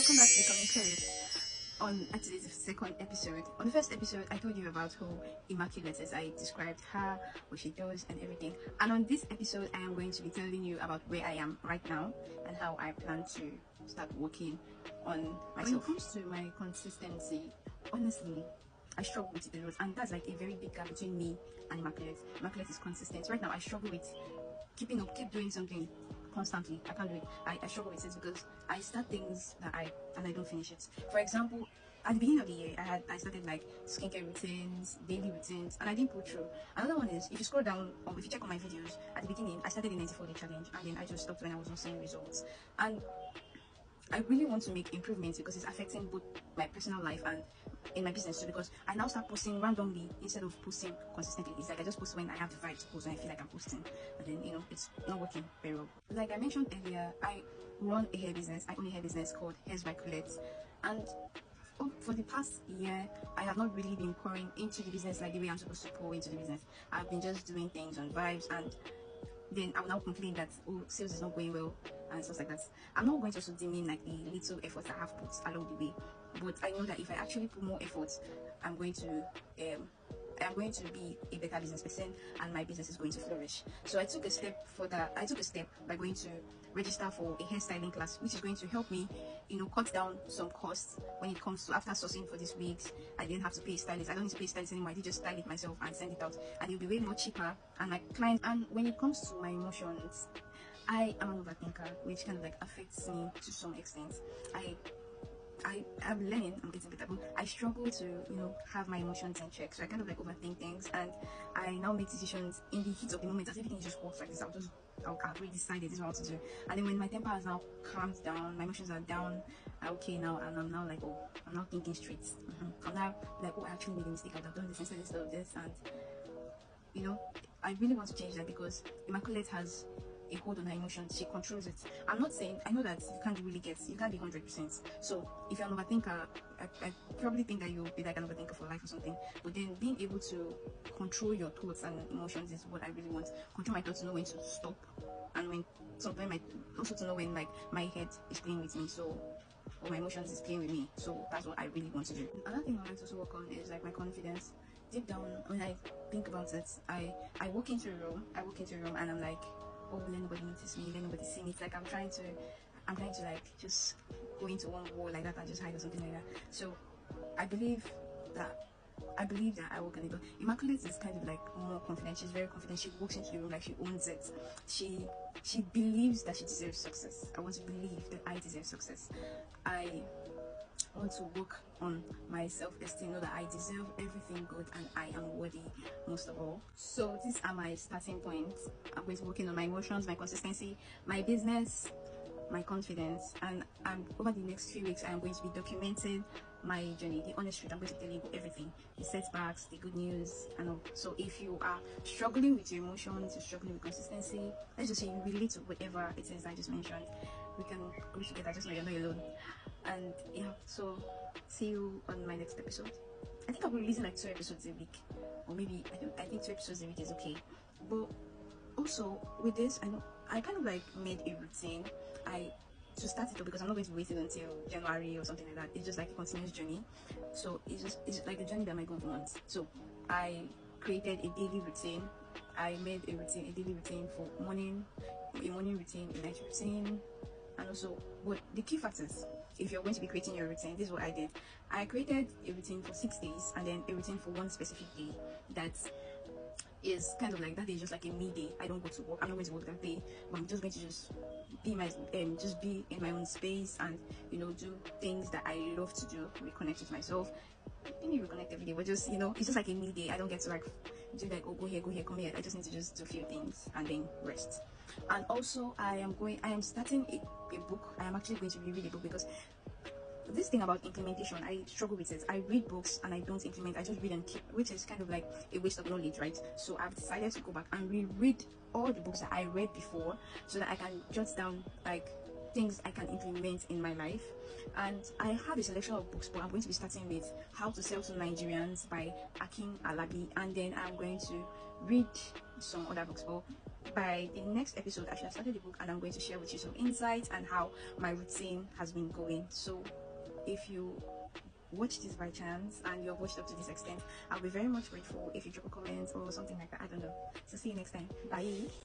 Welcome back to Becoming Immaculate. Actually, the second episode. On the first episode, I told you about who Immaculate is. I described her, what she does, and everything. And on this episode, I am going to be telling you about where I am right now and how I plan to start working on myself. When it comes to my consistency, honestly, I struggle with it a lot, and that's like a very big gap between me and Immaculate. Immaculate is consistent. Right now, I struggle with keep doing something constantly. I can't do it. I struggle with it because I start things that I don't finish it. For example, at the beginning of the year, I started like skincare routines, daily routines, and I didn't pull through. Another one is, if you scroll down or if you check on my videos, at the beginning I started the 94-day challenge, and then I just stopped when I was not seeing results. And I really want to make improvements because it's affecting both my personal life and in my business too, because I now start posting randomly instead of posting consistently. It's like I just post when I have the vibe to post, when I feel like I'm posting, and then it's not working very well. Like I mentioned earlier, I run a hair business. I own a hair business called CULATE, and for the past year I have not really been pouring into the business like the way I'm supposed to pour into the business. I've been just doing things on vibes, and then I will now complain that sales is not going well and stuff like that. I'm not going to also demean like the little efforts I have put along the way, but I know that if I actually put more effort, I'm going to be a better business person, and my business is going to flourish. So I took a step further. I took a step by going to register for a hairstyling class, which is going to help me, cut down some costs when it comes to after sourcing for these wigs. I didn't have to pay stylists. I don't need to pay stylists anymore. I did just style it myself and send it out, and it'll be way more cheaper. And my client. And when it comes to my emotions, I am an overthinker, which kind of like affects me to some extent. I'm learning, I'm getting better, but I struggle to, have my emotions in check. So I kind of like overthink things, and I now make decisions in the heat of the moment as everything is just hot like this. I've already decided this is what to do. And then when my temper has now calmed down, my emotions are down, okay now, and I'm now like, I'm now thinking straight. I'm now like, I actually made a mistake. I've done this instead of this, and I really want to change that because Immaculate has a hold on her emotions. She controls it. I know that you can't be 100%. So if you're an overthinker, I probably think that you'll be like an overthinker for life or something. But then being able to control your thoughts and emotions is what I really want. Control my thoughts, to know when to stop, and when sometimes also to know when like my head is playing with me, or my emotions is playing with me. So that's what I really want to do. Another thing I like to also work on is like my confidence. Deep down, when I think about it, I walk into a room and I'm like, let nobody notice me, let nobody see me. It's like I'm trying to like just go into one wall like that and just hide or something like that. So I believe that I work on it. Immaculate is kind of like more confident. She's very confident. She walks into the room like she owns it. She believes that she deserves success. I want to believe that I deserve success. I want to work on my self-esteem, know that I deserve everything good and I am worthy most of all. So these are my starting points. I'm going to be working on my emotions, my consistency, my business, my confidence, and over the next few weeks I am going to be documenting my journey, the honest truth. I'm going to tell you everything, the setbacks, the good news, and all. So if you are struggling with your emotions, you're struggling with consistency, let's just say you relate to whatever it is I just mentioned, we can go together. Just know you're not alone. And yeah, so see you on my next episode. I think I'll be releasing like 2 episodes a week, or maybe I think 2 episodes a week is okay. But also with this, I kind of like made a routine to start it up, because I'm not going to be waiting until January or something like that. It's just like a continuous journey. So it's like a journey that might go for months. So I created a daily routine. I made a daily routine for morning, a morning routine, a night routine, and also, but the key factors, if you're going to be creating your routine, this is what I did. I created a routine for 6 days, and then a routine for one specific day that is kind of like, that day is just like a me day. I don't go to work. I'm not going to work that day, but I'm just going to just be in my own space and do things that I love to do, reconnect with myself. I need to reconnect every day, but just it's just like a me day. I don't get to like do like, go here, come here. I just need to just do a few things and then rest. And also I am starting a book. I am actually going to reread a book, because this thing about implementation, I struggle with it. I read books and I don't implement. I just read and keep, which is kind of like a waste of knowledge, right? So I've decided to go back and reread all the books that I read before, so that I can jot down like things I can implement in my life. And I have a selection of books, but I'm going to be starting with How to Sell to Nigerians by Akin Alabi, and then I'm going to read some other books. But by the next episode, I should have started the book, and I'm going to share with you some insights and how my routine has been going. So if you watch this by chance and you've watched up to this extent, I'll be very much grateful if you drop a comment or something like that. I don't know. So see you next time. Bye.